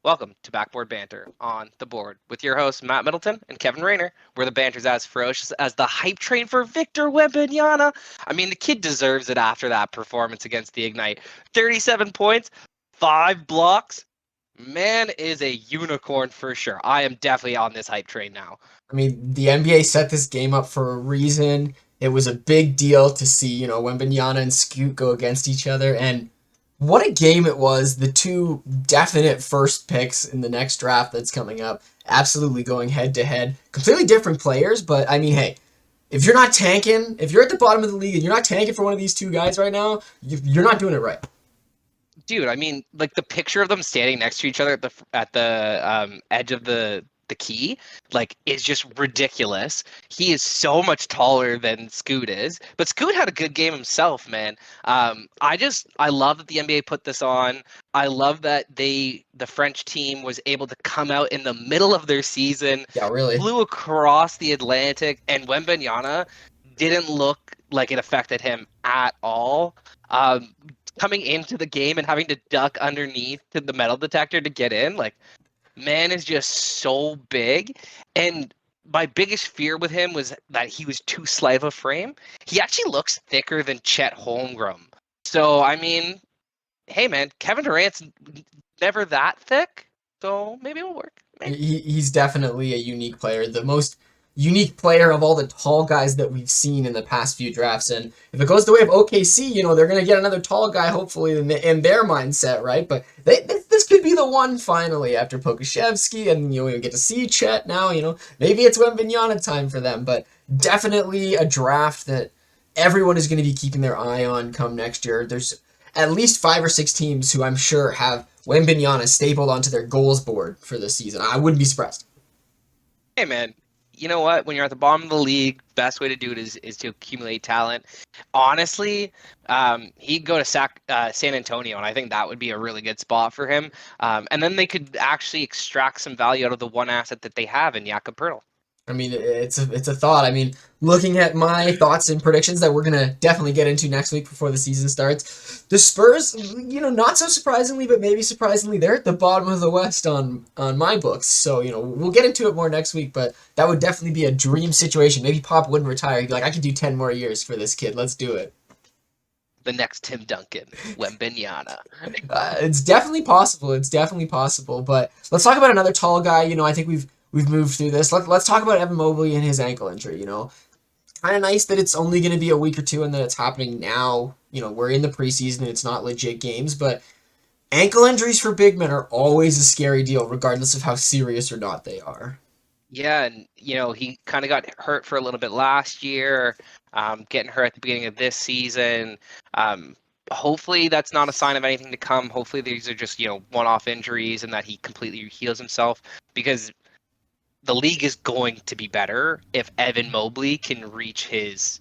Welcome to Backboard Banter on the board with your hosts Matt Middleton and Kevin Rayner, where the banter's as ferocious as the hype train for Victor Wembanyama. I mean, the kid deserves it after that performance against the Ignite. 37 points, 5 blocks. Man is a unicorn for sure. I am definitely on this hype train now. I mean, the NBA set this game up for a reason. It was a big deal to see, Wembanyama and Scoot go against each other, and what a game it was. The two definite first picks in the next draft that's coming up, absolutely going head to head. Completely different players, but I mean, hey, if you're not tanking, if you're at the bottom of the league and you're not tanking for one of these two guys right now, you're not doing it right. Dude, I mean, like the picture of them standing next to each other at the edge of the key, like, is just ridiculous. He is so much taller than Scoot is, but Scoot had a good game himself, man. I love that the NBA put this on. I love that the French team was able to come out in the middle of their season, Yeah, really. flew across the Atlantic, and Wembanyama didn't look like it affected him at all. Um, Coming into the game and having to duck underneath to the metal detector to get in, like, man is just so big. And my biggest fear with him was that he was too slight of a frame. He actually looks thicker than Chet Holmgren. So, I mean, hey, man, Kevin Durant's never that thick, so maybe it'll work. Maybe. He's definitely a unique player, the most unique player of all the tall guys that we've seen in the past few drafts. And if it goes the way of OKC, they're going to get another tall guy, hopefully, in their mindset, right? But this could be the one finally after Pokashevsky, and we get to see Chet now. Maybe it's Wembanyama time for them, but definitely a draft that everyone is going to be keeping their eye on come next year. There's at least 5 or 6 teams who I'm sure have Wembanyama stapled onto their goals board for this season. I wouldn't be surprised. Hey, man, you know what? When you're at the bottom of the league, best way to do it is to accumulate talent. Honestly, he'd go to San Antonio, and I think that would be a really good spot for him. And then they could actually extract some value out of the one asset that they have in Jakob Poeltl. I mean, it's a thought. I mean, looking at my thoughts and predictions that we're gonna definitely get into next week before the season starts, the Spurs, not so surprisingly, but maybe surprisingly, they're at the bottom of the West on my books. So we'll get into it more next week. But that would definitely be a dream situation. Maybe Pop wouldn't retire. He'd be like, I could do 10 more years for this kid. Let's do it. The next Tim Duncan, Wembanyama. It's definitely possible. It's definitely possible. But let's talk about another tall guy. I think we've moved through this. Let's talk about Evan Mobley and his ankle injury. Kind of nice that it's only going to be a week or two and that it's happening now. We're in the preseason and it's not legit games, but ankle injuries for big men are always a scary deal, regardless of how serious or not they are. Yeah, and he kind of got hurt for a little bit last year, getting hurt at the beginning of this season. Hopefully that's not a sign of anything to come. Hopefully these are just, one-off injuries and that he completely heals himself, because the league is going to be better if Evan Mobley can reach his,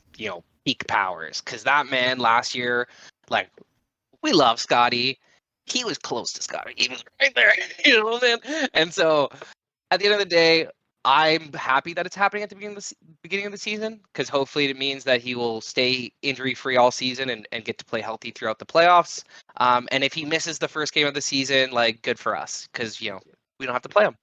peak powers. Because that man last year, like, we love Scotty. He was close to Scotty. He was right there, man. And so at the end of the day, I'm happy that it's happening at the beginning of the season, because hopefully it means that he will stay injury-free all season and get to play healthy throughout the playoffs. And if he misses the first game of the season, like, good for us, because, we don't have to play him.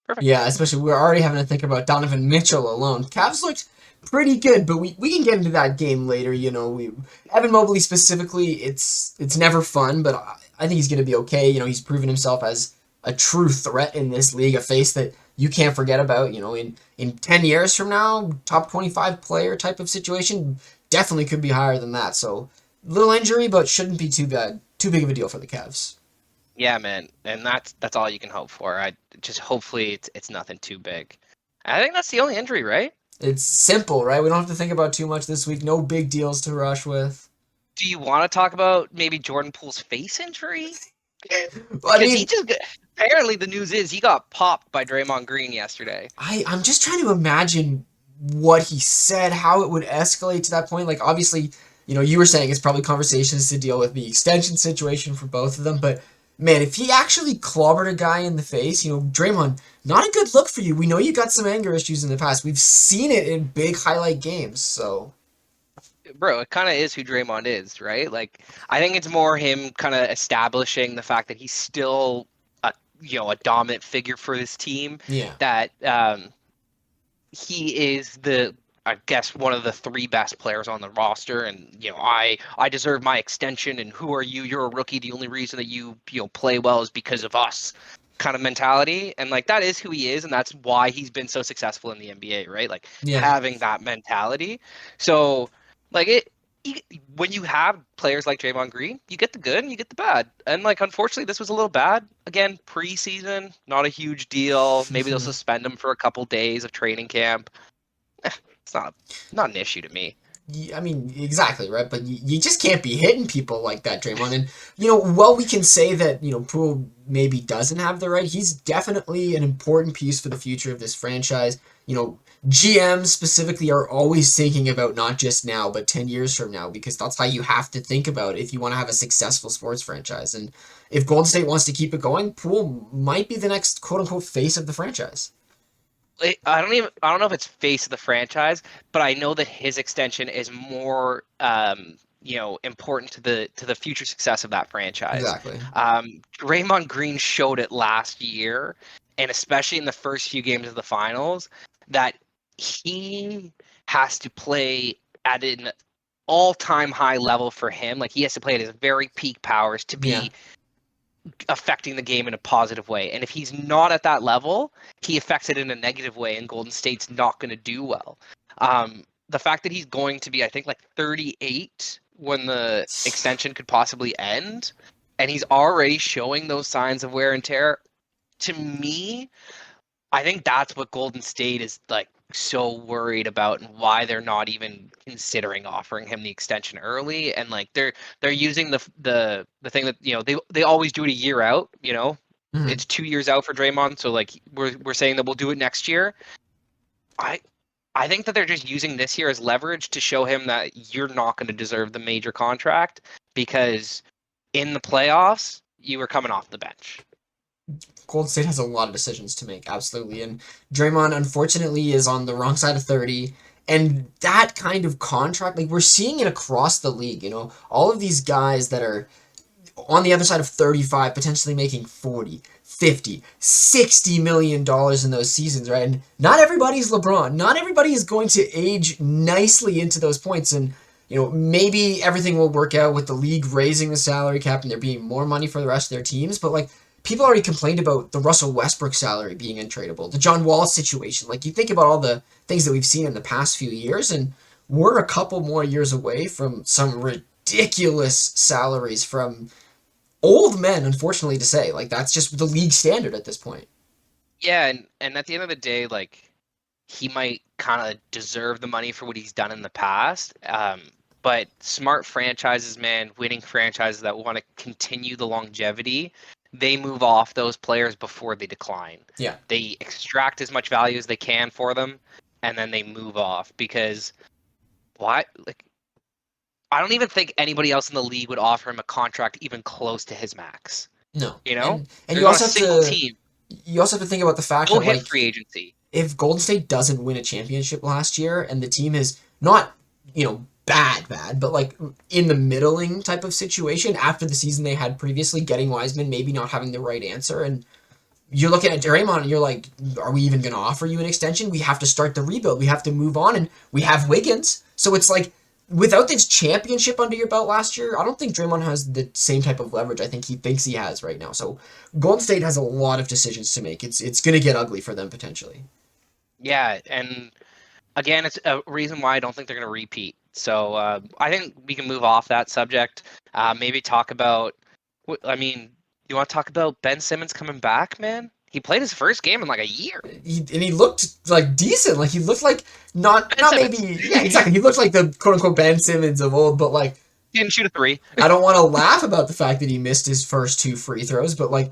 Perfect. Yeah, especially we're already having to think about Donovan Mitchell alone. Cavs looked pretty good, but we can get into that game later. We Evan Mobley specifically, it's never fun, but I think he's going to be okay. He's proven himself as a true threat in this league, a face that you can't forget about. In 10 years from now, top 25 player type of situation, definitely could be higher than that. So little injury, but shouldn't be too bad, too big of a deal for the Cavs. Yeah, man, and that's all you can hope for. I just hopefully it's nothing too big. I think that's the only injury, right? It's simple, right? We don't have to think about too much this week. No big deals to rush with. Do you want to talk about maybe Jordan Poole's face injury? I Because mean, apparently the news is he got popped by Draymond Green yesterday. I'm just trying to imagine what he said, how it would escalate to that point. Like, obviously, you were saying it's probably conversations to deal with the extension situation for both of them, but man, if he actually clobbered a guy in the face, Draymond, not a good look for you. We know you got some anger issues in the past. We've seen it in big highlight games, so. Bro, it kind of is who Draymond is, right? Like, I think it's more him kind of establishing the fact that he's still a a dominant figure for this team. Yeah. That he is I guess one of the three best players on the roster, and I deserve my extension. And who are you? You're a rookie. The only reason that you play well is because of us, kind of mentality. And like that is who he is, and that's why he's been so successful in the NBA, right? Like Yeah. having that mentality. So like you, when you have players like Draymond Green, you get the good and you get the bad. And like unfortunately, this was a little bad. Again, preseason, not a huge deal. Maybe they'll suspend him for a couple days of training camp. It's not an issue to me. I mean, exactly, right? But you just can't be hitting people like that, Draymond. And, while we can say that, Poole maybe doesn't have the right, he's definitely an important piece for the future of this franchise. GMs specifically are always thinking about not just now, but 10 years from now, because that's how you have to think about it if you want to have a successful sports franchise. And if Golden State wants to keep it going, Poole might be the next quote unquote face of the franchise. I don't know if it's face of the franchise, but I know that his extension is more important to the future success of that franchise. Exactly. Draymond Green showed it last year, and especially in the first few games of the finals, that he has to play at an all-time high level for him. Like he has to play at his very peak powers to Yeah. be affecting the game in a positive way. And if he's not at that level, he affects it in a negative way, and Golden State's not going to do well. The fact that he's going to be, I think, like 38 when the extension could possibly end, and he's already showing those signs of wear and tear, to me, I think that's what Golden State is like so worried about, and why they're not even considering offering him the extension early. And like they're using the thing that they always do it a year out. Mhm. It's 2 years out for Draymond, so like we're saying that we'll do it next year. I I think that they're just using this year as leverage to show him that you're not going to deserve the major contract, because in the playoffs you were coming off the bench. Golden State has a lot of decisions to make, absolutely. And Draymond, unfortunately, is on the wrong side of 30. And that kind of contract, like we're seeing it across the league, all of these guys that are on the other side of 35, potentially making 40, 50, 60 million dollars in those seasons, right? And not everybody's LeBron. Not everybody is going to age nicely into those points. And, maybe everything will work out with the league raising the salary cap and there being more money for the rest of their teams. But, like, people already complained about the Russell Westbrook salary being untradeable, the John Wall situation. Like, you think about all the things that we've seen in the past few years, and we're a couple more years away from some ridiculous salaries from old men, unfortunately to say. Like, that's just the league standard at this point. Yeah, and at the end of the day, like he might kind of deserve the money for what he's done in the past. But smart franchises, man, winning franchises that want to continue the longevity, they move off those players before they decline. Yeah. They extract as much value as they can for them, and then they move off. Because why? Like, I don't even think anybody else in the league would offer him a contract even close to his max. No. You know, And there's you not a also have single to team. you also have to think about the fact Go that, hit like, free agency. if Golden State doesn't win a championship last year and the team is not, bad, but like in the middling type of situation after the season they had previously, getting Wiseman, maybe not having the right answer, and you're looking at Draymond and you're like, are we even going to offer you an extension? We have to start the rebuild. We have to move on, and we have Wiggins. So it's like, without this championship under your belt last year, I don't think Draymond has the same type of leverage I think he thinks he has right now. So Golden State has a lot of decisions to make. It's going to get ugly for them potentially. Yeah, and again, it's a reason why I don't think they're going to repeat. So I think we can move off that subject. Maybe talk about. I mean, you want to talk about Ben Simmons coming back, man? He played his first game in like a year. He looked like decent. Like, he looked like not Ben Simmons maybe, yeah, exactly. He looked like the quote unquote Ben Simmons of old, but like, didn't shoot a three. I don't want to laugh about the fact that he missed his first two free throws, but like,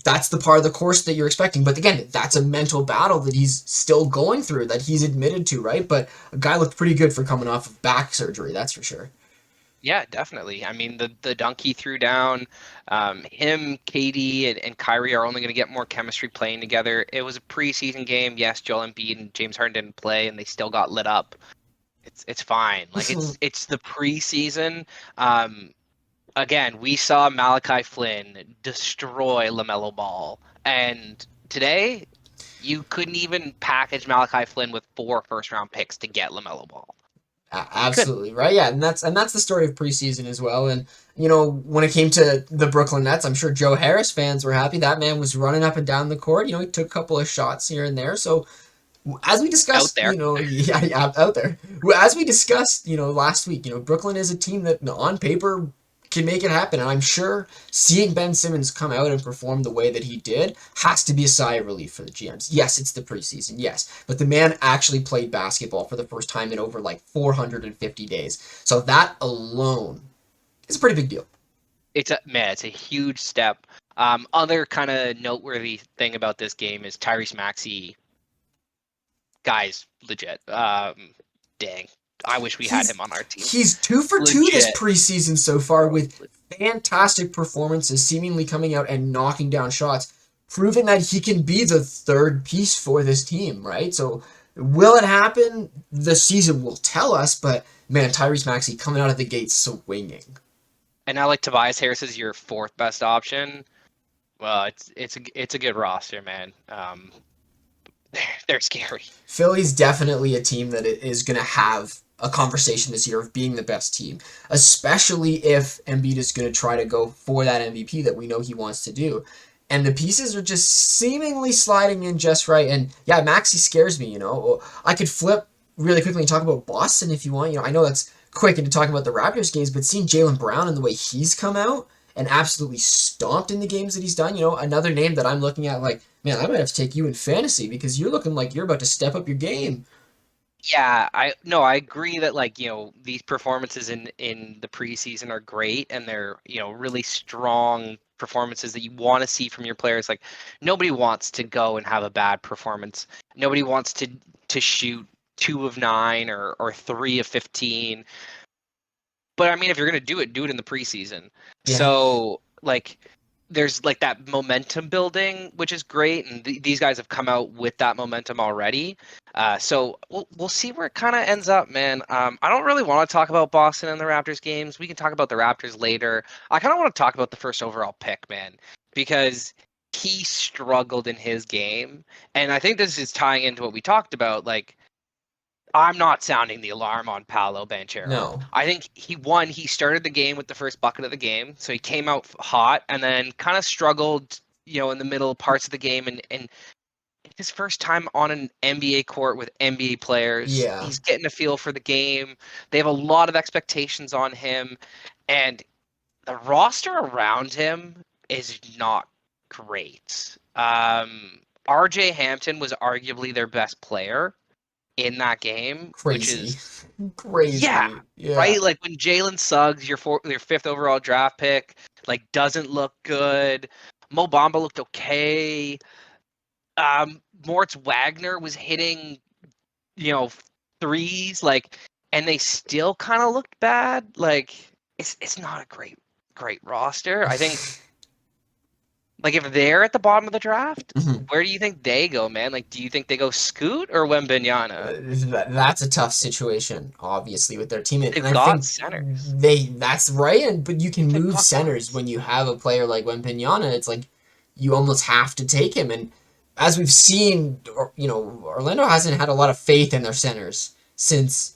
that's the part of the course that you're expecting. But again, that's a mental battle that he's still going through, that he's admitted to, right? But a guy looked pretty good for coming off of back surgery, that's for sure. Yeah, definitely. I mean, the dunk he threw down, him, KD, and Kyrie are only going to get more chemistry playing together. It was a preseason game. Yes, Joel Embiid and James Harden didn't play, and they still got lit up. It's fine. Like it's the preseason. Again, we saw Malachi Flynn destroy LaMelo Ball And today, you couldn't even package Malachi Flynn with 4 first-round picks to get LaMelo Ball. You couldn't. Absolutely right. Yeah, and that's the story of preseason as well. And when it came to the Brooklyn Nets, I'm sure Joe Harris fans were happy. That man was running up and down the court. He took a couple of shots here and there. So as we Out discussed, there. yeah, out there. As we discussed, last week, Brooklyn is a team that on paper can make it happen. And I'm sure seeing Ben Simmons come out and perform the way that he did has to be a sigh of relief for the GMs. Yes, it's the preseason, yes, but the man actually played basketball for the first time in over like 450 days. So that alone is a pretty big deal. It's a huge step. Other kind of noteworthy thing about this game is Tyrese Maxey. Guys, legit. Dang, I wish we had He's him on our team. he's 2 for 2 this Legit, preseason so far bro. with fantastic performances, seemingly coming out and knocking down shots, proving that he can be the third piece for this team, right? So will it happen? The season will tell us, but man, Tyrese Maxey coming out of the gate swinging. And now, like Tobias Harris is your 4th best option. Well, it's a good roster, man. They're scary. Philly's definitely a team that is going to have a conversation this year of being the best team, especially if Embiid is going to try to go for that MVP that we know he wants to do. And the pieces are just seemingly sliding in just right. And yeah, Maxi scares me, I could flip really quickly and talk about Boston if you want. I know that's quick into talking about the Raptors games, but seeing Jaylen Brown and the way he's come out and absolutely stomped in the games that he's done, another name that I'm looking at like, man, I might have to take you in fantasy because you're looking like you're about to step up your game. Yeah, I agree that like, these performances in the preseason are great and they're, really strong performances that you want to see from your players. Like nobody wants to go and have a bad performance. Nobody wants to shoot 2 of 9 or 3 of 15. But I mean, if you're gonna do it in the preseason. Yeah, So like, there's like that momentum building, which is great, and these guys have come out with that momentum already. So we'll see where it kind of ends up, man. I don't really want to talk about Boston and the Raptors games. We can talk about the Raptors later. I kind of want to talk about the first overall pick, man, because he struggled in his game, and I think this is tying into what we talked about, like. I'm not sounding the alarm on Paolo Banchero. no. I think he started the game with the first bucket of the game, so he came out hot and then kind of struggled, in the middle parts of the game and his first time on an NBA court with NBA players. Yeah, He's getting a feel for the game. They have a lot of expectations on him and the roster around him is not great. RJ Hampton was arguably their best player in that game, which crazy. is yeah, Crazy. Yeah. right. Like when Jalen Suggs, your 5th overall draft pick, like doesn't look good. Mo Bamba looked okay. Moritz Wagner was hitting, you know, threes, like, and they still kind of looked bad. Like it's not a great roster. I think like if they're at the bottom of the draft, Mhm. where do you think they go, man? Like, do you think they go Scoot or Wembenyama? That's a tough situation, obviously, with their team, and They've I got think centers. that's right. And but you can They've move got centers guards. when you have a player like Wembanyama. It's like you almost have to take him. And as we've seen, Orlando hasn't had a lot of faith in their centers since,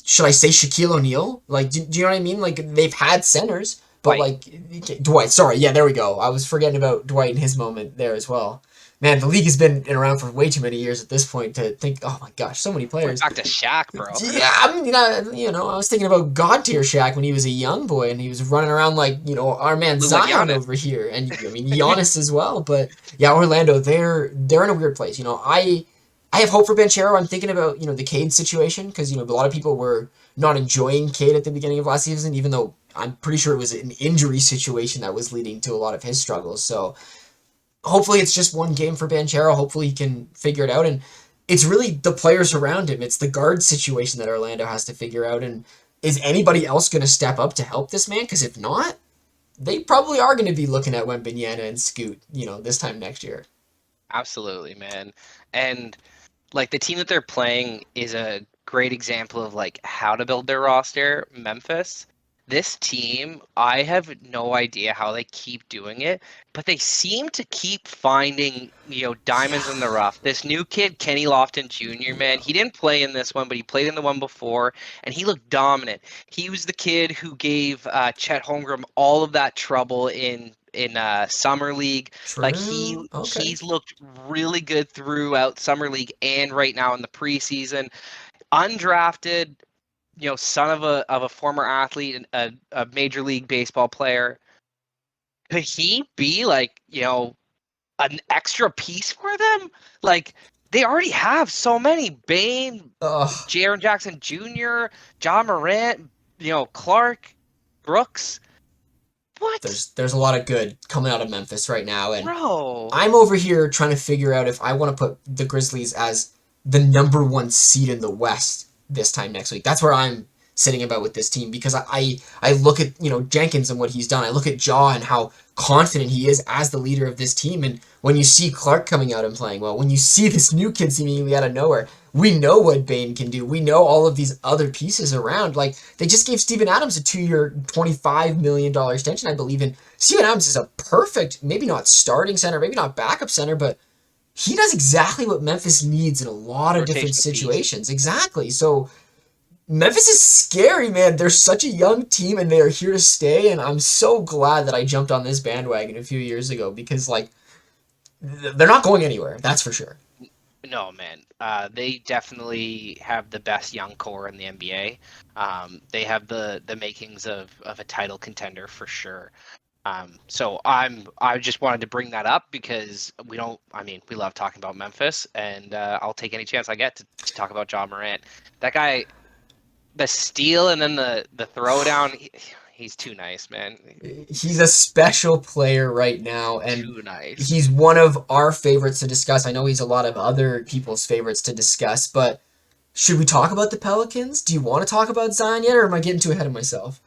should I say, Shaquille O'Neal? Like, do you know what I mean? Like they've had centers, but Dwight. like Dwight. Sorry, yeah, there we go. I was forgetting about Dwight in his moment there as well. Man, the league has been around for way too many years at this point to think. Oh my gosh, so many Going players. back to Shaq, bro. Yeah, I mean, I was thinking about God tier Shaq when he was a young boy and he was running around like our man Look like Zion Giannis. over here, and I mean Giannis as well. But yeah, Orlando, they're in a weird place. I have hope for Banchero. I'm thinking about the Cade situation because a lot of people were not enjoying Cade at the beginning of last season, even though I'm pretty sure it was an injury situation that was leading to a lot of his struggles. So hopefully it's just one game for Banchero. Hopefully he can figure it out. And it's really the players around him. It's the guard situation that Orlando has to figure out. And is anybody else going to step up to help this man? Because if not, they probably are going to be looking at Wembanyama and Scoot, this time next year. Absolutely, man. And like the team that they're playing is a great example of like how to build their roster, Memphis. This team, I have no idea how they keep doing it, but they seem to keep finding, diamonds in the Yeah. rough. This new kid, Kenny Lofton Jr., man, Yeah. he didn't play in this one, but he played in the one before, and he looked dominant. He was the kid who gave Chet Holmgren all of that trouble in summer league. Like True. Okay. he's looked really good throughout summer league and right now in the preseason. Undrafted, son of a former athlete and a major league baseball player. Could he be like, an extra piece for them? Like they already have so many. Bane, Ugh. Jaron Jackson Jr., John Morant, Clark, Brooks. What? There's a lot of good coming out of Memphis right now, and Bro. I'm over here trying to figure out if I want to put the Grizzlies as the number one seed in the West this time next week. That's where I'm sitting about with this team because I look at Jenkins and what he's done. I look at Jaw and how confident he is as the leader of this team. And when you see Clark coming out and playing well, when you see this new kid seemingly out of nowhere, we know what Bane can do. We know all of these other pieces around. Like they just gave Steven Adams a 2-year, $25 million extension, I believe. And Steven Adams is a perfect, maybe not starting center, maybe not backup center, but he does exactly what Memphis needs in a lot of different Rotational piece. situations. Exactly. So Memphis is scary, man. They're such a young team and they are here to stay. And I'm so glad that I jumped on this bandwagon a few years ago because, like, they're not going anywhere. That's for sure. No, man. They definitely have the best young core in the NBA. They have the makings of a title contender for sure. So I just wanted to bring that up because we love talking about Memphis, and I'll take any chance I get to talk about John Morant. That guy, the steal and then the throwdown, he's too nice, man. He's a special player right now, and Too nice. he's one of our favorites to discuss. I know he's a lot of other people's favorites to discuss, but should we talk about the Pelicans? Do you want to talk about Zion yet, or am I getting too ahead of myself?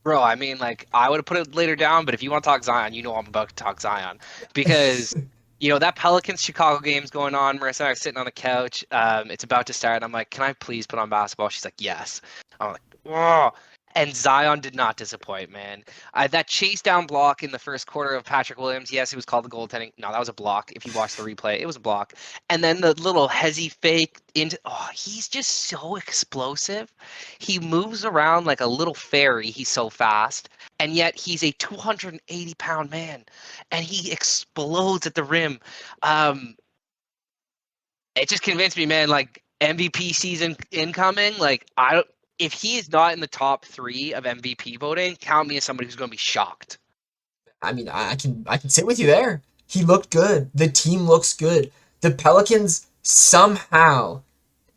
Bro, I mean, like, I would have put it later down, but if you want to talk Zion, I'm about to talk Zion. Because, that Pelicans Chicago game's going on. Marissa and I are sitting on the couch. It's about to start. I'm like, can I please put on basketball? She's like, yes. I'm like, oh. And Zion did not disappoint, man. That chase down block in the first quarter of Patrick Williams, yes, it was called the goaltending. No, that was a block. If you watch the replay, it was a block. And then the little hezzy fake into, he's just so explosive. He moves around like a little fairy. He's so fast. And yet he's a 280-pound man. And he explodes at the rim. It just convinced me, man, like MVP season incoming. Like, if he is not in the top 3 of MVP voting, count me as somebody who's going to be shocked. I mean, I can sit with you there. He looked good. The team looks good. The Pelicans somehow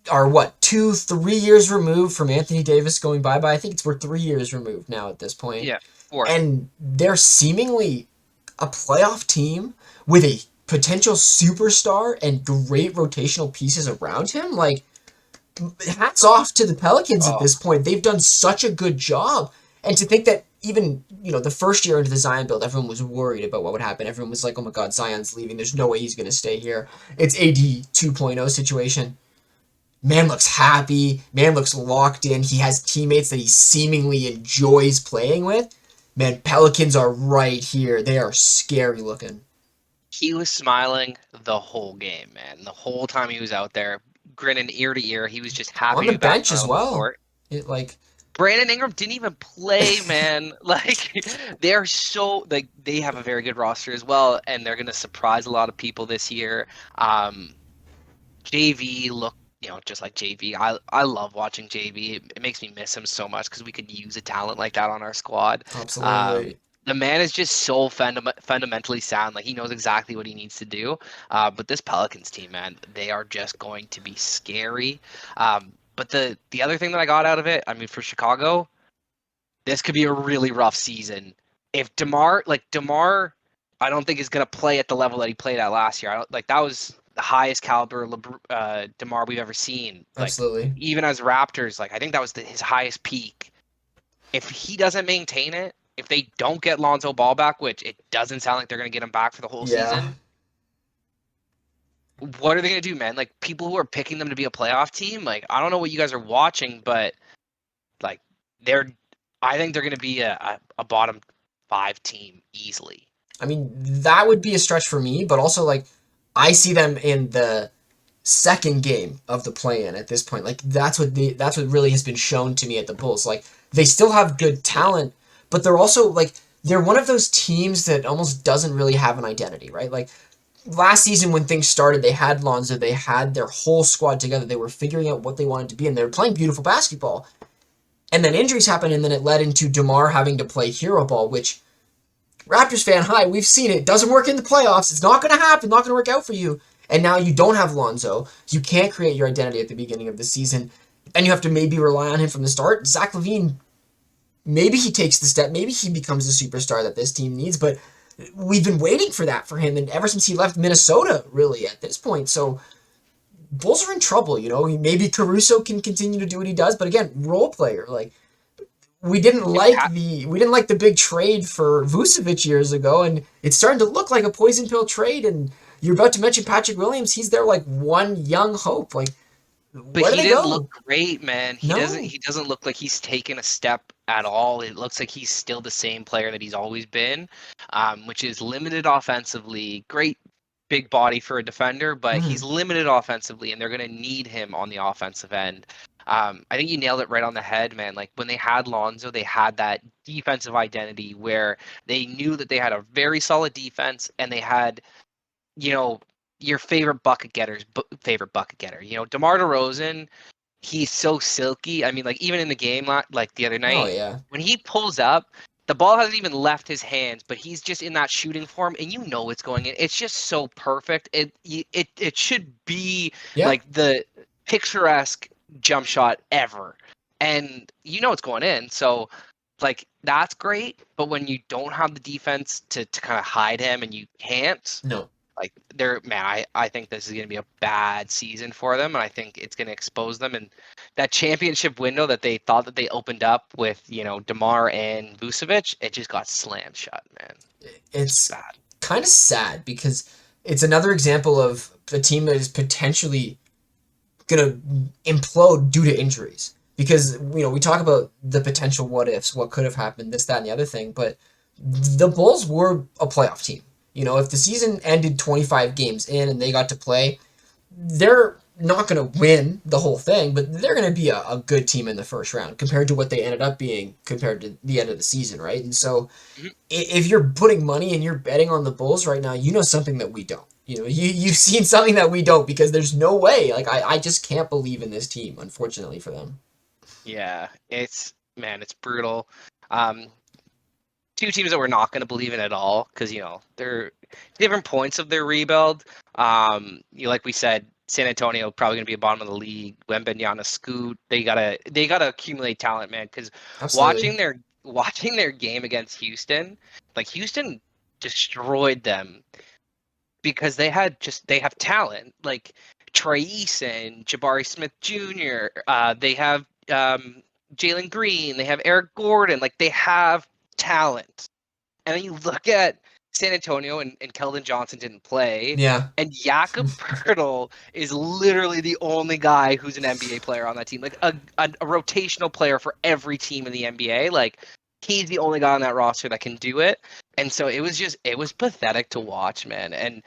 are what 2, 3 years removed from Anthony Davis going bye bye. I think we're 3 years removed now at this point, Yeah, 4. and they're seemingly a playoff team with a potential superstar and great rotational pieces around him. Like hats off to the Pelicans at Oh, this point. They've done such a good job. And to think that even, the first year into the Zion build, everyone was worried about what would happen. Everyone was like, oh my God, Zion's leaving. There's no way he's going to stay here. It's AD 2.0 situation. Man looks happy. Man looks locked in. He has teammates that he seemingly enjoys playing with. Man, Pelicans are right here. They are scary looking. he was smiling the whole game, man. The whole time he was out there, grinning ear to ear. He was just happy On to the be back bench out as on the well. court. It like Brandon Ingram didn't even play, man. Like they're so like they have a very good roster as well, and they're gonna surprise a lot of people this year. JV look, just like JV. I love watching JV. It makes me miss him so much because we could use a talent like that on our squad. absolutely. The man is just so fundamentally sound. Like he knows exactly what he needs to do. But this Pelicans team, man, they are just going to be scary. But the other thing that I got out of it, I mean, for Chicago, this could be a really rough season. If DeMar, I don't think is going to play at the level that he played at last year. I don't like that was the highest caliber DeMar we've ever seen. Like Absolutely. even as Raptors, like I think that was his highest peak. If he doesn't maintain it, if they don't get Lonzo Ball back, which it doesn't sound like they're going to get him back for the whole Yeah. season, what are they going to do, man? Like people who are picking them to be a playoff team, like I don't know what you guys are watching, but like they're I think they're going to be a bottom 5 team easily. I mean, that would be a stretch for me, but also like I see them in the second game of the play-in at this point. Like that's what really has been shown to me at the Bulls. Like they still have good talent, but they're also like they're one of those teams that almost doesn't really have an identity, right? Like last season when things started, they had Lonzo, they had their whole squad together. They were figuring out what they wanted to be, and they were playing beautiful basketball. And then injuries happened, and then it led into DeMar having to play hero ball, which Raptors fan, hi, we've seen it. Doesn't work in the playoffs. It's not going to happen. Not going to work out for you. And now you don't have Lonzo. You can't create your identity at the beginning of the season, and you have to maybe rely on him from the start. Zach LaVine, maybe he takes the step. Maybe he becomes the superstar that this team needs, but we've been waiting for that for him, and ever since he left Minnesota, really, at this point. So Bulls are in trouble, you know. Maybe Caruso can continue to do what he does, but again, role player. Like we didn't like the big trade for Vucevic years ago, and it's starting to look like a poison pill trade. And you're about to mention Patrick Williams. He's their like one young hope. Like But where do he they didn't go? look great, man. He No. doesn't look like he's taken a step at all. It looks like he's still the same player that he's always been, which is limited offensively. Great big body for a defender, but Mhm. he's limited offensively, and they're going to need him on the offensive end. I think you nailed it right on the head, man. Like when they had Lonzo, they had that defensive identity where they knew that they had a very solid defense, and they had, you know, your favorite bucket getter's favorite bucket getter. You know, DeMar DeRozan, he's so silky. I mean, like even in the game, like the other Oh night, yeah. when he pulls up, the ball hasn't even left his hands, but he's just in that shooting form, and you know it's going in. It's just so perfect. It should be Yeah. like the picturesque jump shot ever, and you know it's going in. So like that's great, but when you don't have the defense to kind of hide him, and you can't, No. like they're, man, I think this is going to be a bad season for them, and I think it's going to expose them. And that championship window that they thought that they opened up with, you know, DeMar and Vucevic, it just got slammed shut, man. It's Bad. kind of sad because it's another example of a team that is potentially gonna implode due to injuries. Because you know we talk about the potential what ifs, what could have happened, this, that, and the other thing, but the Bulls were a playoff team. You know, if the season ended 25 games in and they got to play, they're not going to win the whole thing, but they're going to be a good team in the first round compared to what they ended up being compared to the end of the season, right? And so Mhm. if you're putting money and you're betting on the Bulls right now, you know something that we don't. You know, you've seen something that we don't because there's no way. Like I just can't believe in this team, unfortunately for them. Yeah, it's, man, it's brutal. Um, Two teams that we're not going to believe in at all because, you know, they're different points of their rebuild. You, like we said, San Antonio probably going to be a bottom of the league. Wembanyama, Scoot, they gotta accumulate talent, man. Because Absolutely. watching their game against Houston, like Houston destroyed them because they have talent like Trey Eason, Jabari Smith Jr. They have Jalen Green. They have Eric Gordon. Like they have talent. And then you look at San Antonio, and Keldon Johnson didn't play. Yeah. And Jakob Poeltl is literally the only guy who's an NBA player on that team, like a rotational player for every team in the NBA. Like he's the only guy on that roster that can do it. And so it was pathetic to watch, man. And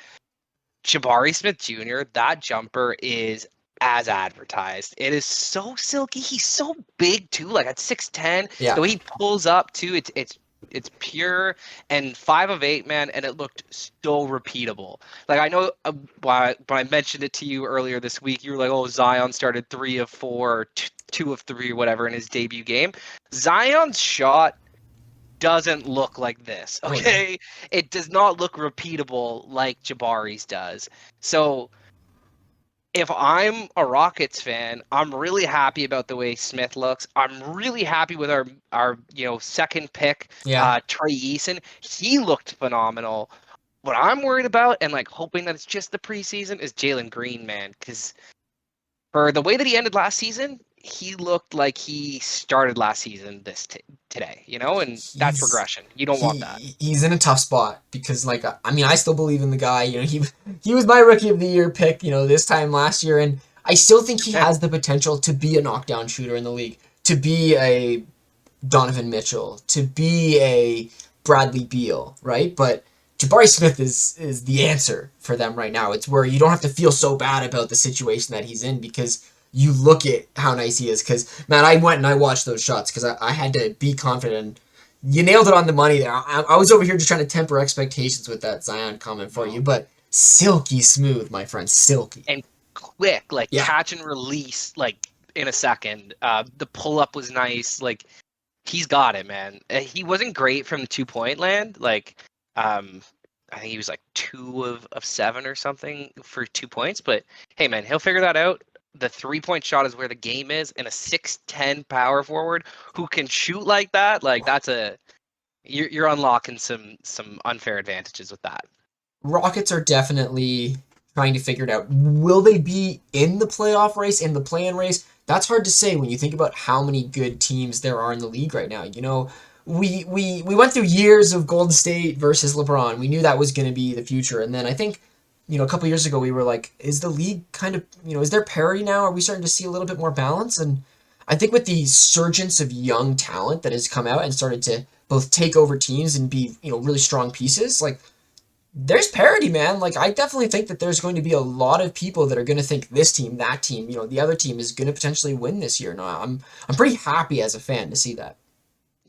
Jabari Smith Jr., that jumper is as advertised. It is so silky. He's so big too, like at 6'10". Yeah. The way he pulls up too, it's pure, and 5 of 8, man, and it looked so repeatable. Like I know when I mentioned it to you earlier this week, you were like, "Oh, Zion started 3 of 4, or 2 of 3, or whatever in his debut game." Zion's shot doesn't look like this, Oh no. okay? It does not look repeatable like Jabari's does. So if I'm a Rockets fan, I'm really happy about the way Smith looks. I'm really happy with our second pick, Yeah. Trey Eason. He looked phenomenal. What I'm worried about, and like hoping that it's just the preseason, is Jalen Green, man, because for the way that he ended last season, he looked like he started last season today, and that's He's regression. You don't want that. he's in a tough spot because like I mean I still believe in the guy. You know he was my rookie of the year pick. You know this time last year, and I still think he 100%. has the potential to be a knockdown shooter in the league, to be a Donovan Mitchell, to be a Bradley Beal, right? But Jabari Smith is the answer for them right now. It's where you don't have to feel so bad about the situation that he's in because you look at how nice he is. Because man, I went and I watched those shots because I had to be confident. You nailed it on the money there. I was over here just trying to temper expectations with that Zion comment for you, No. but silky smooth, my friend, silky. And quick, like Yeah, catch and release, like in a second. The pull up was nice. Like he's got it, man. He wasn't great from the 2 point land. Like, um, I think he was like 2 of 7 or something for 2 points. But hey, man, he'll figure that out. The 3 point shot is where the game is, and a 6'10" power forward who can shoot like that, like that's a you're unlocking some unfair advantages with that. Rockets are definitely trying to figure it out. Will they be in the playoff race, in the play-in race? That's hard to say when you think about how many good teams there are in the league right now. You know, we went through years of Golden State versus LeBron. We knew that was going to be the future, and then I think a couple years ago we were like, is the league kind of is there parity now? Are we starting to see a little bit more balance? And I think with the surgence of young talent that has come out and started to both take over teams and be really strong pieces, like there's parity, man. Like I definitely think that there's going to be a lot of people that are going to think this team, that team, the other team is going to potentially win this year. No, I'm pretty happy as a fan to see that.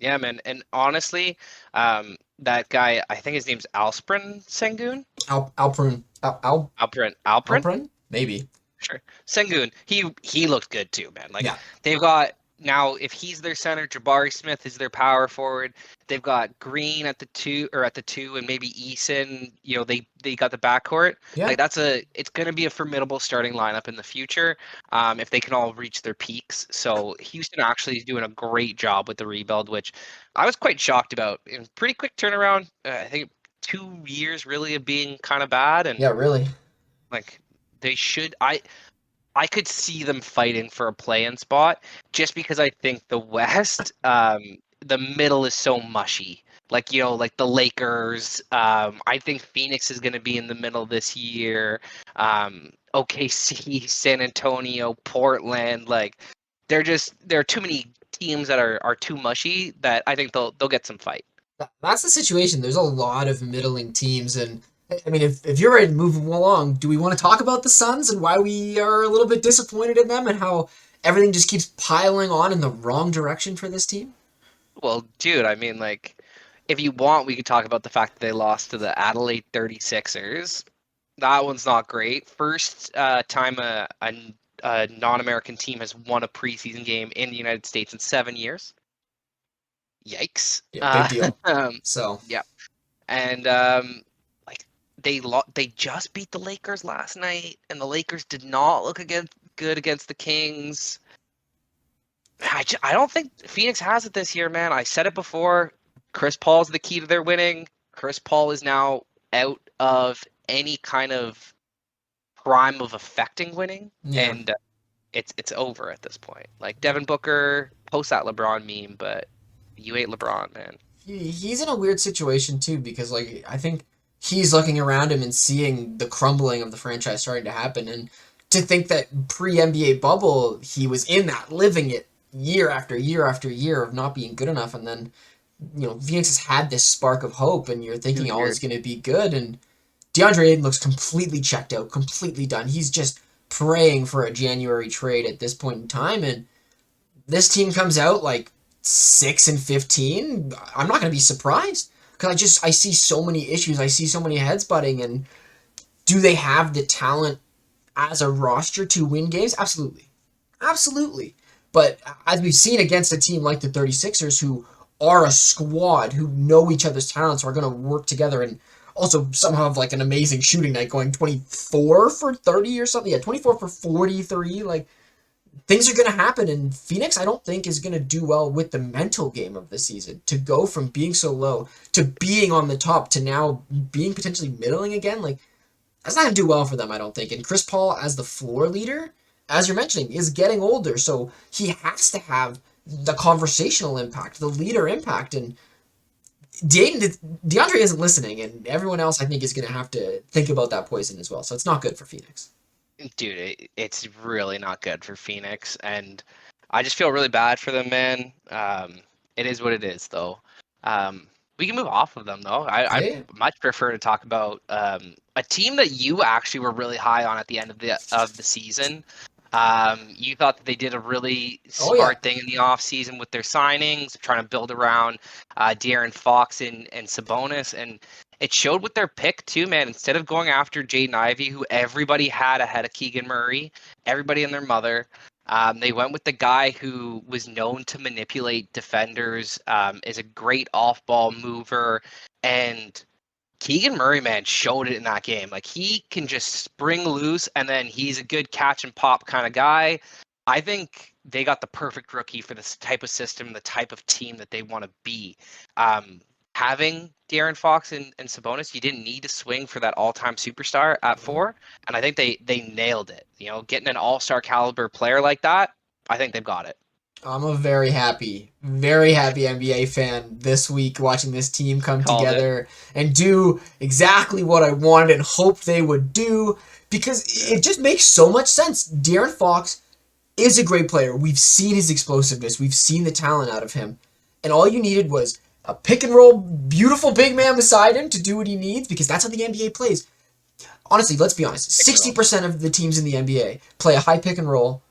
Yeah, man. And honestly, that guy, I think his name's Alsprin Sengun. Alpern, Alprin? Alpern, maybe. Sure. Sengun, he looked good too, man. Like Yeah, they've got now if he's their center, Jabari Smith is their power forward. They've got Green at the two and maybe Eason, they got the backcourt. yeah, Like it's gonna be a formidable starting lineup in the future, if they can all reach their peaks. So Houston actually is doing a great job with the rebuild, which I was quite shocked about. In pretty quick turnaround. I think 2 years really of being kind of bad and yeah. Really. like they should I could see them fighting for a play-in spot just because I think the West, the middle is so mushy. Like, like the Lakers. I think Phoenix is going to be in the middle this year. OKC, San Antonio, Portland. Like, there are too many teams that are too mushy that I think they'll get some fight. That's the situation. There's a lot of middling teams, and I mean, if you're ready to move along, do we want to talk about the Suns and why we are a little bit disappointed in them and how everything just keeps piling on in the wrong direction for this team? Well, dude, I mean, like, if you want, we could talk about the fact that they lost to the Adelaide 36ers. That one's not great. First time a non-American team has won a preseason game in the United States in 7 years. Yikes. Yeah, big deal. Um, So yeah, and like they just beat the Lakers last night, and the Lakers did not look good against the Kings. I don't think Phoenix has it this year, man. I said it before. Chris Paul's the key to their winning. Chris Paul is now out of any kind of prime of affecting winning, yeah, and it's over at this point. Like Devin Booker post that LeBron meme, but you ain't LeBron, man. he's in a weird situation too because like I think he's looking around him and seeing the crumbling of the franchise starting to happen, and to think that pre NBA bubble he was in that, living it year after year after year of not being good enough, and then Phoenix has had this spark of hope, and you're Too thinking all is weird. going to be good, and DeAndre Ayton looks completely checked out, completely done. He's just praying for a January trade at this point in time, and this team comes out like 6-15. I'm not going to be surprised because I see so many issues. I see so many heads butting, and do they have the talent as a roster to win games? Absolutely, absolutely. But as we've seen against a team like the 36ers, who are a squad, who know each other's talents, are going to work together and also somehow have like an amazing shooting night going 24 for 30 or something. Yeah, 24 for 43. Like things are going to happen. And Phoenix, I don't think, is going to do well with the mental game of the season. To go from being so low to being on the top to now being potentially middling again, like that's not going to do well for them, I don't think. And Chris Paul, as the floor leader, as you're mentioning, is getting older. So he has to have the conversational impact, the leader impact. And DeAndre isn't listening, and everyone else, I think, is going to have to think about that poison as well. So it's not good for Phoenix. Dude, it's really not good for Phoenix, and I just feel really bad for them, man. It is what it is, though. We can move off of them, though. I'd Yeah. much prefer to talk about a team that you actually were really high on at the end of the season. You thought that they did a really Oh yeah. smart thing in the offseason with their signings, trying to build around De'Aaron Fox and Sabonis, and it showed with their pick too, man. Instead of going after Jaden Ivey, who everybody had ahead of Keegan Murray, everybody and their mother. They went with the guy who was known to manipulate defenders, is a great off-ball mover, and Keegan Murray, man, showed it in that game. Like, he can just spring loose, and then he's a good catch and pop kind of guy. I think they got the perfect rookie for this type of system, the type of team that they want to be. Um, Having De'Aaron Fox and Sabonis, you didn't need to swing for that all-time superstar at Mhm. 4, and I think they nailed it. You know, getting an all-star caliber player like that, I think they've got it. I'm a very happy NBA fan this week watching this team come Called it. together and do exactly what I wanted and hoped they would do because Yeah. it just makes so much sense. De'Aaron Fox is a great player. We've seen his explosiveness, we've seen the talent out of him. And all you needed was a pick and roll, beautiful big man beside him to do what he needs because that's how the NBA plays. Honestly, let's be honest. Pick and roll. 60% of the teams in the NBA play a high pick and roll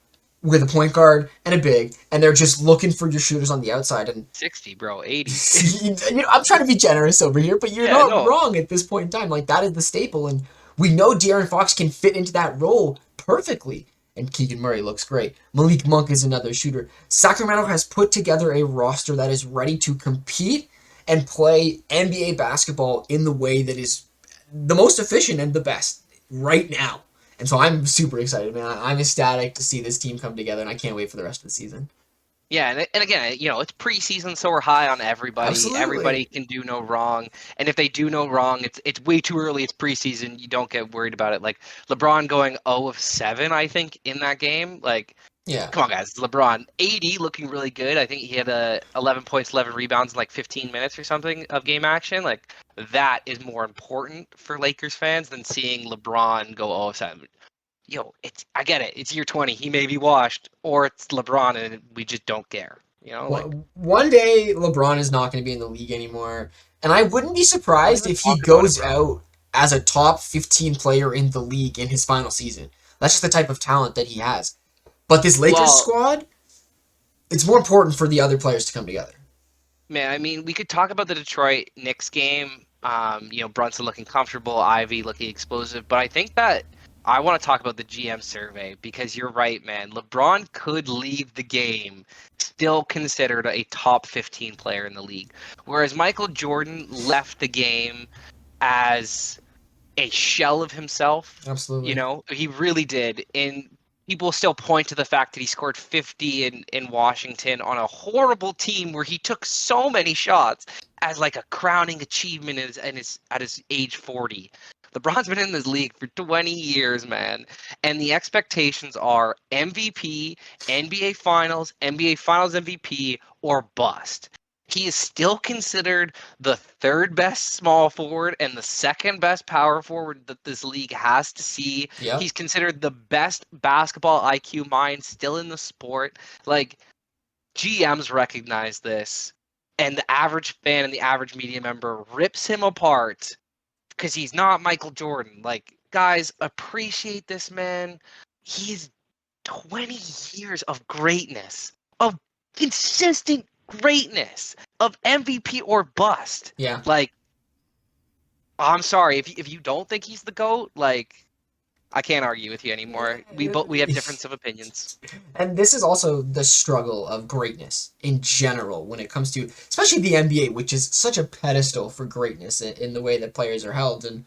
with a point guard and a big, and they're just looking for your shooters on the outside. And 60, bro, 80. I'm trying to be generous over here, but you're Yeah, not no. wrong at this point in time. Like that is the staple, and we know De'Aaron Fox can fit into that role perfectly. And Keegan Murray looks great. Malik Monk is another shooter. Sacramento has put together a roster that is ready to compete and play NBA basketball in the way that is the most efficient and the best right now. And so I'm super excited, man. I'm ecstatic to see this team come together, and I can't wait for the rest of the season. Yeah, and again, you know, it's preseason, so we're high on everybody. Absolutely. Everybody can do no wrong, and if they do no wrong, it's way too early. It's preseason. You don't get worried about it. Like LeBron going 0 of 7, I think, in that game. Like, Yeah. come on, guys. LeBron 80, looking really good. I think he had 11 points, 11 rebounds in like 15 minutes or something of game action. Like, that is more important for Lakers fans than seeing LeBron go 0 of 7. I get it. It's year 20. He may be washed, or it's LeBron, and we just don't care. You know, like, One day LeBron is not going to be in the league anymore, and I wouldn't be don't surprised even if he talk about it, goes bro. out as a top 15 player in the league in his final season. That's just the type of talent that he has. But this Lakers Well, squad, it's more important for the other players to come together. man, I mean, we could talk about the Detroit Knicks game. Brunson looking comfortable, Ivy looking explosive, but I think that I want to talk about the GM survey because you're right, man. LeBron could leave the game still considered a top 15 player in the league, whereas Michael Jordan left the game as a shell of himself. You Absolutely. know, he really did. And people still point to the fact that he scored 50 in Washington on a horrible team where he took so many shots as like a crowning achievement at his age 40. LeBron's been in this league for 20 years, man. And the expectations are MVP, NBA Finals MVP, or bust. He is still considered the third best small forward and the second best power forward that this league has to see. Yep. He's considered the best basketball IQ mind still in the sport. Like, GMs recognize this, and the average fan and the average media member rips him apart because he's not Michael Jordan. Like, guys, appreciate this man. He's 20 years of greatness, of consistent greatness, of MVP or bust. Yeah. Like, I'm sorry if you don't think he's the GOAT, like, I can't argue with you anymore. We have difference of opinions. And this is also the struggle of greatness in general when it comes to, especially the NBA, which is such a pedestal for greatness in the way that players are held. And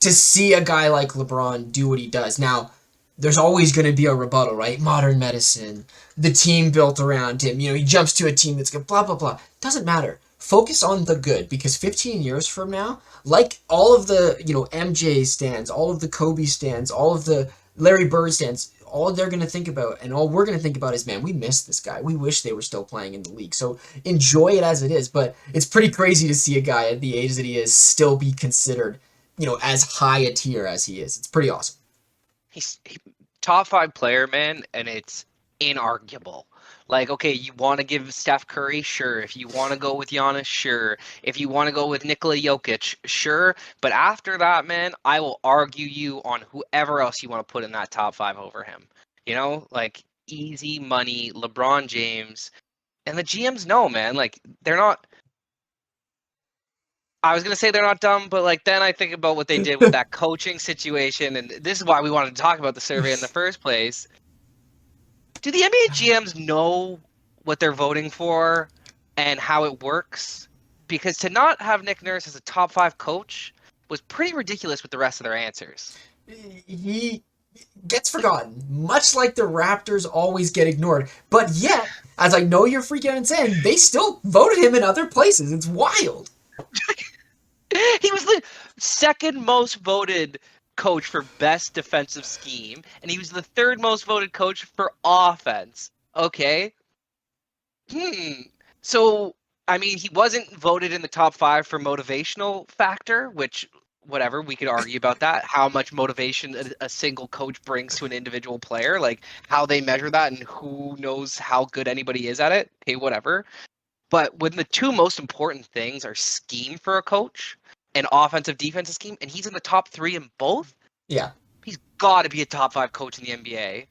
to see a guy like LeBron do what he does. Now, there's always going to be a rebuttal, right? Modern medicine, the team built around him. You know, he jumps to a team that's good, blah, blah, blah. Doesn't matter. Focus on the good because 15 years from now, like all of the, MJ stands, all of the Kobe stands, all of the Larry Bird stands, all they're going to think about and all we're going to think about is, man, we miss this guy. We wish they were still playing in the league. So enjoy it as it is. But it's pretty crazy to see a guy at the age that he is still be considered, as high a tier as he is. It's pretty awesome. He's top 5 player, man, and it's inarguable. Like, okay, you want to give Steph Curry, sure. If you want to go with Giannis, sure. If you want to go with Nikola Jokic, sure. But after that, man, I will argue you on whoever else you want to put in that top five over him. Like easy money, LeBron James, and the GMs know, man. Like they're not. I was gonna say they're not dumb, but like then I think about what they did with that coaching situation, and this is why we wanted to talk about the survey in the first place. Do the NBA GMs know what they're voting for and how it works? Because to not have Nick Nurse as a top five coach was pretty ridiculous with the rest of their answers. He gets forgotten, much like the Raptors always get ignored. But yet, as I know you're freaking out and saying, they still voted him in other places. It's wild. He was the second most voted coach for best defensive scheme, and he was the third most voted coach for offense. Okay. So, I mean, he wasn't voted in the top five for motivational factor, which, whatever, we could argue about that. How much motivation a single coach brings to an individual player, like how they measure that and who knows how good anybody is at it. Hey, whatever. But when the two most important things are scheme for a coach and offensive defensive scheme, and he's in the top three in both, Yeah. he's got to be a top five coach in the NBA.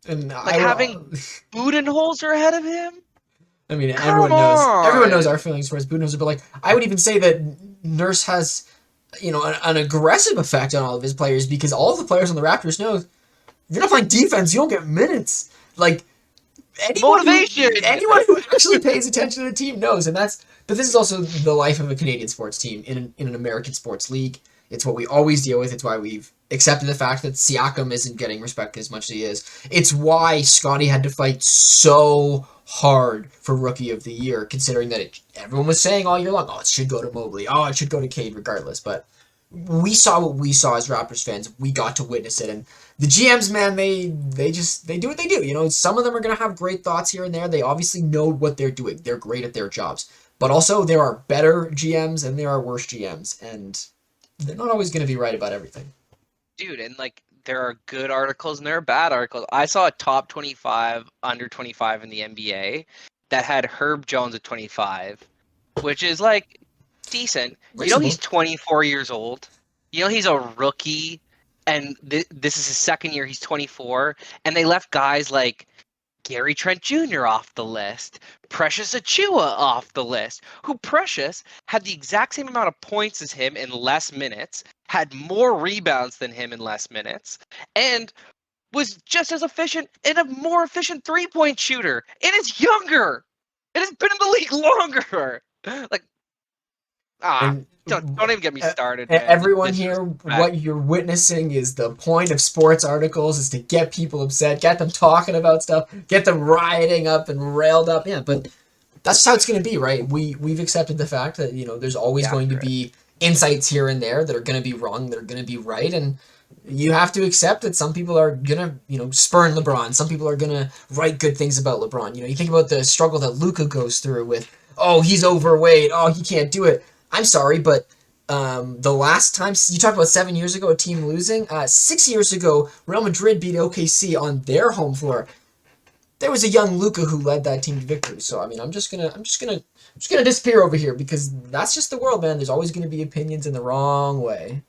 And Like having Budenholzer ahead of him? I mean, Come everyone knows on! our feelings towards Budenholzer, but like, I would even say that Nurse has, an aggressive effect on all of his players because all of the players on the Raptors know if you're not playing defense, you don't get minutes. Like, Motivation! anyone who actually pays attention to the team knows, but this is also the life of a Canadian sports team in an American sports league. It's what we always deal with. It's why we've accepted the fact that Siakam isn't getting respected as much as he is. It's why Scotty had to fight so hard for Rookie of the Year, considering that everyone was saying all year long, oh, it should go to Mobley, oh, it should go to Cade regardless. But we saw what we saw as Raptors fans. We got to witness it, and the GMs, man, they do what they do. Some of them are gonna have great thoughts here and there. They obviously know what they're doing. They're great at their jobs. But also, there are better GMs and there are worse GMs, and they're not always gonna be right about everything. Dude, and like there are good articles and there are bad articles. I saw a top 25, under 25 in the NBA that had Herb Jones at 25, which is like decent. Reasonable. He's 24 years old. He's a rookie, and this is his second year. He's 24, and they left guys like Gary Trent Jr. off the list, Precious Achua off the list, who Precious had the exact same amount of points as him in less minutes, had more rebounds than him in less minutes, and was just as efficient and a more efficient three-point shooter. And is younger. It has been in the league longer. Like, And don't even get me started, man. everyone here, what you're witnessing is the point of sports articles is to get people upset, get them talking about stuff, get them rioting up and railed up. Yeah, but that's how it's going to be, right? We've accepted the fact that there's always going to be insights here and there that are going to be wrong, that are going to be right, and you have to accept that some people are gonna, spurn LeBron. Some people are gonna write good things about LeBron. You think about the struggle that Luka goes through with, oh, he's overweight, oh, he can't do it. I'm sorry, but the last time you talked about 7 years ago, a team losing, 6 years ago, Real Madrid beat OKC on their home floor. There was a young Luka who led that team to victory. So I mean, I'm just gonna disappear over here because that's just the world, man. There's always gonna be opinions in the wrong way.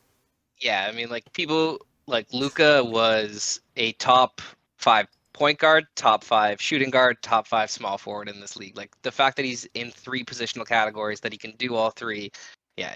Yeah, I mean, like people like Luka was a top 5 point guard, top 5 shooting guard, top 5 small forward in this league. Like the fact that he's in 3 positional categories, that he can do all 3. Yeah,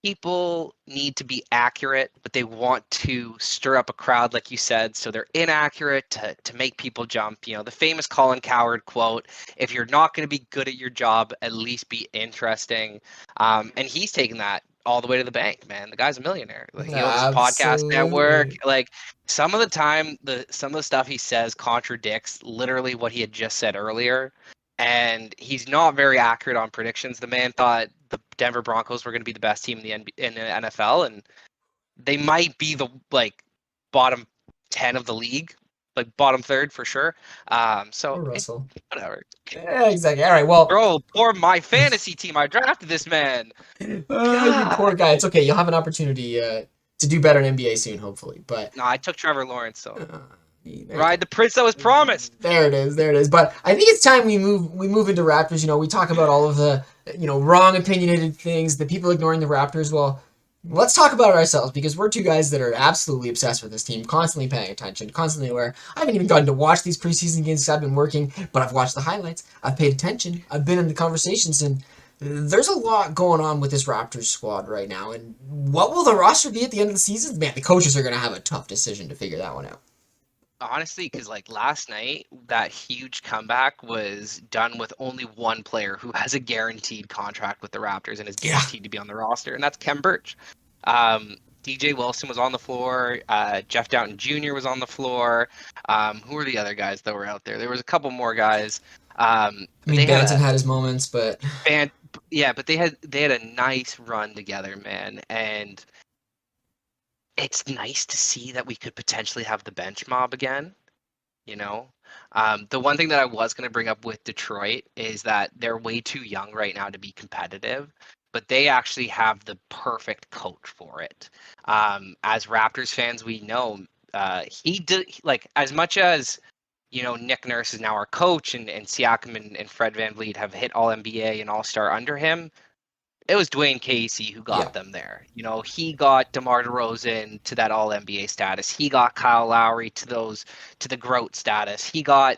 people need to be accurate, but they want to stir up a crowd, like you said, so they're inaccurate to make people jump. The famous Colin Cowherd quote, if you're not going to be good at your job, at least be interesting. And he's taken that all the way to the bank, man. The guy's a millionaire. Like, he owns his podcast network. Absolutely. Like, some of the time, some of the stuff he says contradicts literally what he had just said earlier. And he's not very accurate on predictions. The man thought the Denver Broncos were going to be the best team in the NFL, and they might be the bottom 10 of the league, like bottom third for sure. So Or Russell. whatever. Yeah, exactly. All right. Well, Bro, poor my fantasy team. I drafted this man. you poor God. guy. It's okay. You'll have an opportunity to do better in NBA soon, hopefully. But No, I took Trevor Lawrence, so There you Ride go. the prince that was promised. There it is. There it is. But I think it's time we move into Raptors. We talk about all of the wrong opinionated things, the people ignoring the Raptors. Well, let's talk about it ourselves because we're two guys that are absolutely obsessed with this team, constantly paying attention, constantly aware. I haven't even gotten to watch these preseason games because I've been working, but I've watched the highlights. I've paid attention. I've been in the conversations, and there's a lot going on with this Raptors squad right now. And what will the roster be at the end of the season? Man, the coaches are going to have a tough decision to figure that one out. Honestly, because like last night, that huge comeback was done with only one player who has a guaranteed contract with the Raptors and is Yeah. guaranteed to be on the roster, and that's Kem Birch. DJ Wilson was on the floor. Jeff Downton Jr. was on the floor. Who were the other guys that were out there? There was a couple more guys. I But mean, they had Banton a had his moments, but band, yeah, but they had a nice run together, man, and it's nice to see that we could potentially have the bench mob again. You know, the one thing that I was going to bring up with Detroit is that they're way too young right now to be competitive, but they actually have the perfect coach for it. As Raptors fans, we know he did like as much as Nick Nurse is now our coach, and Siakam and Fred VanVleet have hit All NBA and All Star under him. It was Dwayne Casey who yeah. got them there. He got DeMar DeRozan to that All NBA status. He got Kyle Lowry to the GROAT status. He got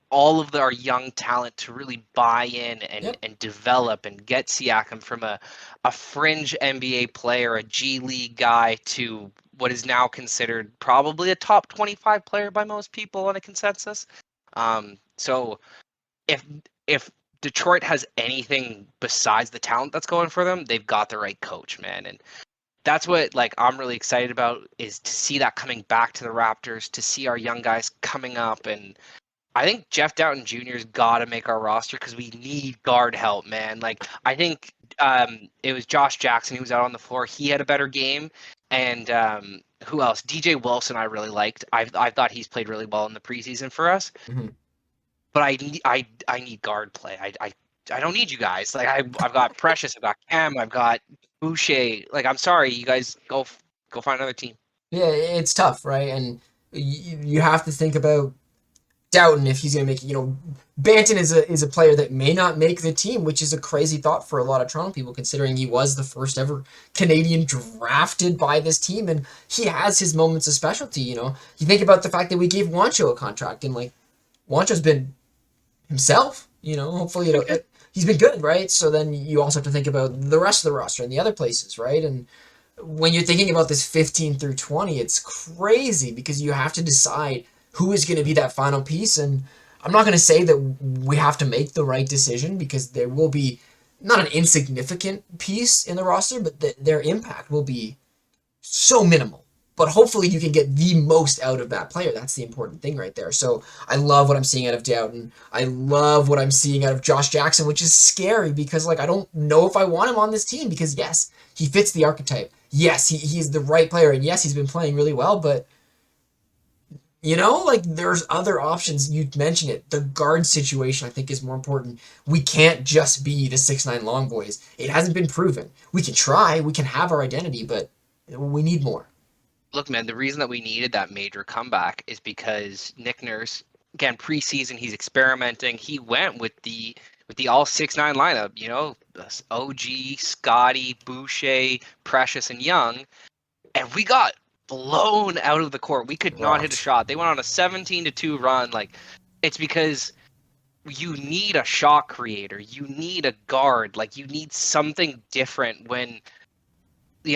all of our young talent to really buy in and Yep. and develop and get Siakam from a fringe NBA player, a G League guy, to what is now considered probably a top 25 player by most people on a consensus. So if if Detroit has anything besides the talent that's going for them, they've got the right coach, man. And that's what like I'm really excited about, is to see that coming back to the Raptors, to see our young guys coming up. And I think Jeff Downton Jr.'s got to make our roster because we need guard help, man. Like I think it was Josh Jackson who was out on the floor. He had a better game. And who else? DJ Wilson I really liked. I thought he's played really well in the preseason for us. Mm-hmm. But I need guard play. I don't need you guys. Like I've got Precious, I've got Cam, I've got Boucher. Like I'm sorry, you guys go find another team. Yeah, it's tough, right? And you have to think about Doughton if he's going to make it. Banton is a player that may not make the team, which is a crazy thought for a lot of Toronto people, considering he was the first ever Canadian drafted by this team, and he has his moments of specialty. You think about the fact that we gave Wancho a contract, and like Wancho's been himself. Hopefully, he's been good, right? So then you also have to think about the rest of the roster and the other places, right? And when you're thinking about this 15 through 20, it's crazy because you have to decide who is going to be that final piece. And I'm not going to say that we have to make the right decision because there will be not an insignificant piece in the roster, but their impact will be so minimal. But hopefully you can get the most out of that player. That's the important thing right there. So I love what I'm seeing out of Doughton. I love what I'm seeing out of Josh Jackson, which is scary because I don't know if I want him on this team because yes, he fits the archetype. Yes, he's the right player, and yes, he's been playing really well, but there's other options. You mentioned it. The guard situation, I think, is more important. We can't just be the 6'9" long boys. It hasn't been proven. We can try. We can have our identity, but we need more. Look, man, the reason that we needed that major comeback is because Nick Nurse, again, preseason, he's experimenting. He went with the all 6'9" lineup, OG, Scotty, Boucher, Precious, and Young, and we got blown out of the court. We could not hit a shot. They went on a 17-2 run. Like, it's because you need a shot creator. You need a guard. Like, you need something different when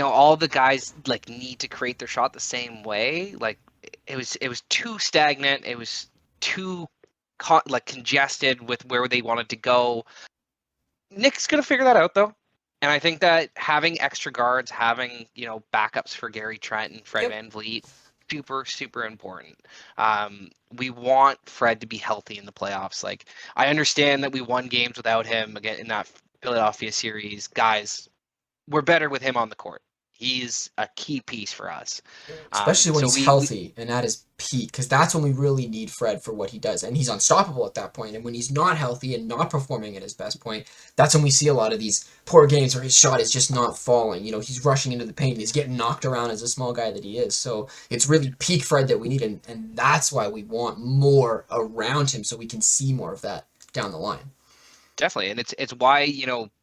all the guys like need to create their shot the same way. Like, it was too stagnant. It was too congested with where they wanted to go. Nick's gonna figure that out though. And I think that having extra guards, having backups for Gary Trent and Fred VanVleet, super super important. We want Fred to be healthy in the playoffs. Like, I understand that we won games without him again in that Philadelphia series. Guys, we're better with him on the court. he's a key piece for us. Especially when So he's healthy and at his peak, because that's when we really need Fred for what he does. And he's unstoppable at that point. And when he's not healthy and not performing at his best point, that's when we see a lot of these poor games where his shot is just not falling. You know, he's rushing into the paint. He's getting knocked around as a small guy that he is. So it's really peak Fred that we need. And that's why we want more around him so we can see more of that down the line. definitely, and it's why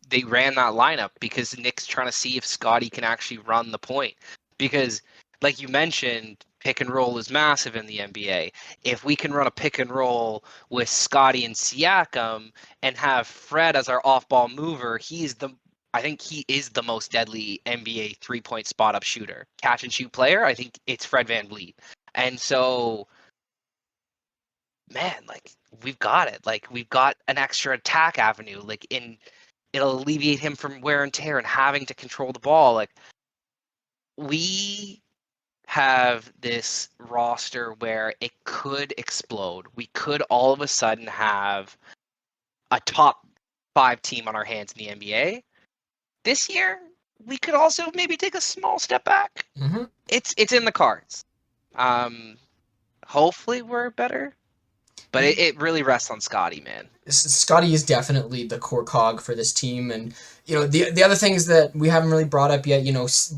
they ran that lineup, because Nick's trying to see if Scotty can actually run the point. Because, like you mentioned, pick and roll is massive in the NBA. If we can run a pick and roll with Scotty and Siakam and have Fred as our off-ball mover, I think he is the most deadly NBA three-point spot-up shooter, catch and shoot player. I think it's Fred VanVleet, and so, man, like, we've got it. Like, we've got an extra attack avenue. Like, it'll alleviate him from wear and tear and having to control the ball. Like, we have this roster where it could explode. We could all of a sudden have a top 5 team on our hands in the NBA. This year, we could also maybe take a small step back. Mm-hmm. It's in the cards. Hopefully we're better. But it really rests on Scotty, man. Scotty is definitely the core cog for this team, and the other things that we haven't really brought up yet.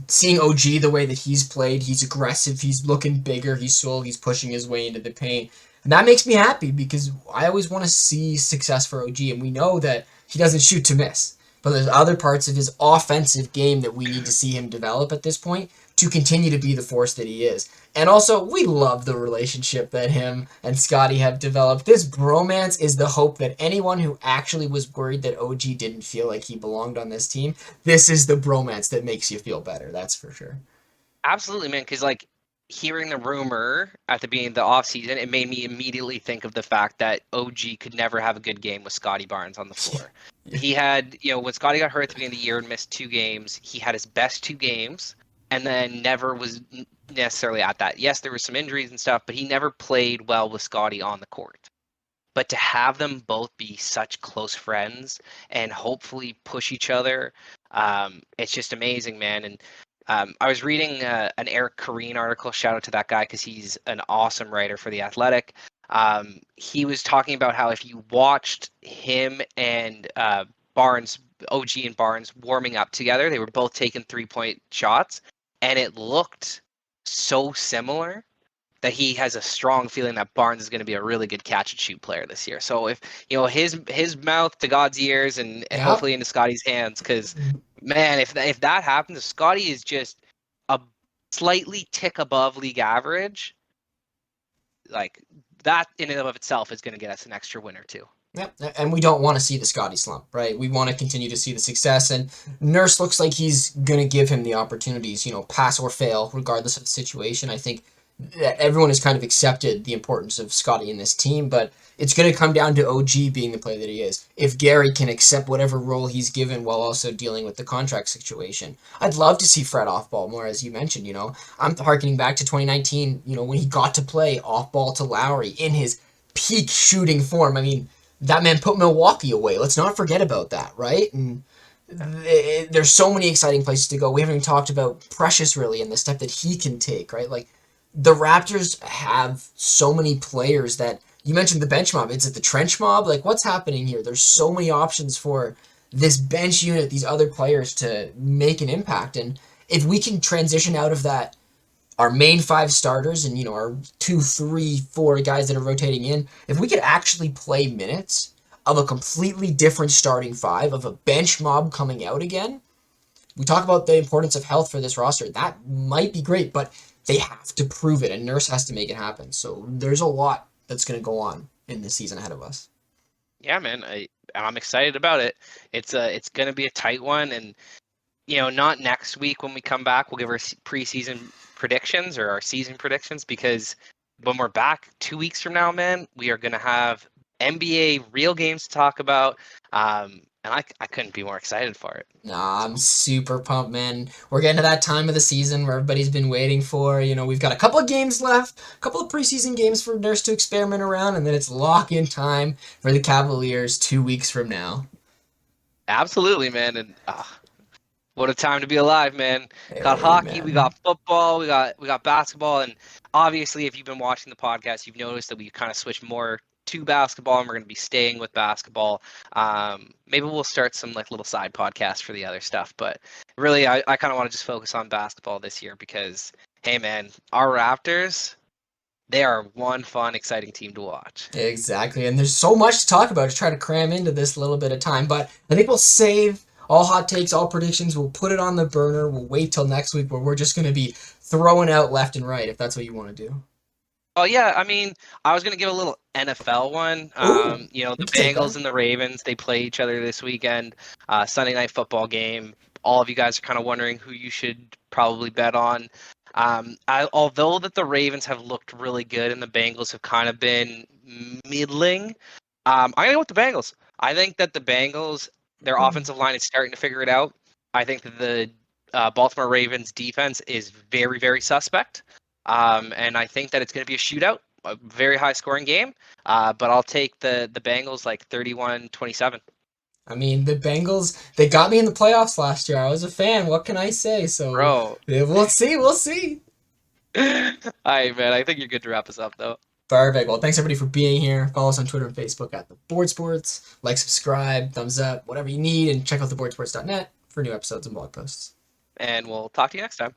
Seeing OG the way that he's played, he's aggressive, he's looking bigger, he's swole, he's pushing his way into the paint, and that makes me happy because I always want to see success for OG, and we know that he doesn't shoot to miss. But there's other parts of his offensive game that we need to see him develop at this point to continue to be the force that he is. And also, we love the relationship that him and Scotty have developed. This bromance is the hope that anyone who actually was worried that OG didn't feel like he belonged on this team, this is the bromance that makes you feel better, that's for sure. Absolutely, man, because, like, hearing the rumor at the beginning of the offseason, it made me immediately think of the fact that OG could never have a good game with Scotty Barnes on the floor. Yeah. He had, when Scotty got hurt at the beginning of the year and missed 2 games, he had his best 2 games and then never was necessarily at that. Yes, there were some injuries and stuff, but he never played well with Scotty on the court. But to have them both be such close friends and hopefully push each other, it's just amazing, man. And I was reading an Eric Corrine article. Shout out to that guy because he's an awesome writer for The Athletic. He was talking about how if you watched him and Barnes, OG and Barnes warming up together, they were both taking 3-point shots, and it looked so similar that he has a strong feeling that Barnes is going to be a really good catch and shoot player this year. So if his mouth to God's ears and hopefully into Scotty's hands, because man, if that happens, if Scotty is just a slightly tick above league average, like, that in and of itself is going to get us an extra win or 2. Yep, and we don't want to see the Scotty slump, right? We want to continue to see the success, and Nurse looks like he's going to give him the opportunities, pass or fail, regardless of the situation. I think that everyone has kind of accepted the importance of Scotty in this team, but it's going to come down to OG being the player that he is. If Gary can accept whatever role he's given while also dealing with the contract situation. I'd love to see Fred off-ball more, as you mentioned, I'm harkening back to 2019, when he got to play off-ball to Lowry in his peak shooting form. I mean, that man put Milwaukee away. Let's not forget about that, right? And there's so many exciting places to go. We haven't even talked about Precious, really, and the step that he can take, right? Like, the Raptors have so many players that, you mentioned the bench mob. Is it the trench mob? Like, what's happening here? There's so many options for this bench unit, these other players to make an impact. And if we can transition out of that, our main 5 starters and, our 2, 3, 4 guys that are rotating in, if we could actually play minutes of a completely different starting 5, of a bench mob coming out again, we talk about the importance of health for this roster. That might be great, but they have to prove it, and Nurse has to make it happen. So there's a lot that's going to go on in this season ahead of us. Yeah, man, I'm excited about it. It's going to be a tight one, and not next week when we come back. We'll give our preseason predictions or our season predictions, because when we're back 2 weeks from now, man, we are going to have NBA real games to talk about. And I couldn't be more excited for it. Nah, I'm super pumped, man. We're getting to that time of the season where everybody's been waiting for. We've got a couple of games left, a couple of preseason games for Nurse to experiment around, and then it's lock-in time for the Cavaliers 2 weeks from now. Absolutely, man. And What a time to be alive, man. Got hockey, we Amen. got football, we got basketball, and obviously if you've been watching the podcast, you've noticed that we kind of switched more to basketball and we're going to be staying with basketball. Maybe we'll start some like little side podcasts for the other stuff, but really I kind of want to just focus on basketball this year because hey man, our Raptors, they are one fun, exciting team to watch. Exactly, and there's so much to talk about to try to cram into this little bit of time, but I think we'll save all hot takes, all predictions. We'll put it on the burner. We'll wait till next week where we're just going to be throwing out left and right if that's what you want to do. Oh yeah, I mean, I was gonna give a little NFL one. Ooh, The we can take Bengals that. and the Ravens, they play each other this weekend. Sunday night football game. All of you guys are kind of wondering who you should probably bet on. Although that the Ravens have looked really good and the Bengals have kind of been middling, I'm gonna go with the Bengals. I think that the Bengals, their offensive line is starting to figure it out. I think that the Baltimore Ravens defense is very, very suspect. And I think that it's going to be a shootout, a very high scoring game. But I'll take the Bengals like 31-27. I mean, the Bengals, they got me in the playoffs last year. I was a fan. What can I say? So Bro. we'll see. We'll see. All right, man. I think you're good to wrap us up, though. Perfect. Well, thanks everybody for being here. Follow us on Twitter and Facebook at The Board Sports. Like, subscribe, thumbs up, whatever you need, and check out theboardsports.net for new episodes and blog posts. And we'll talk to you next time.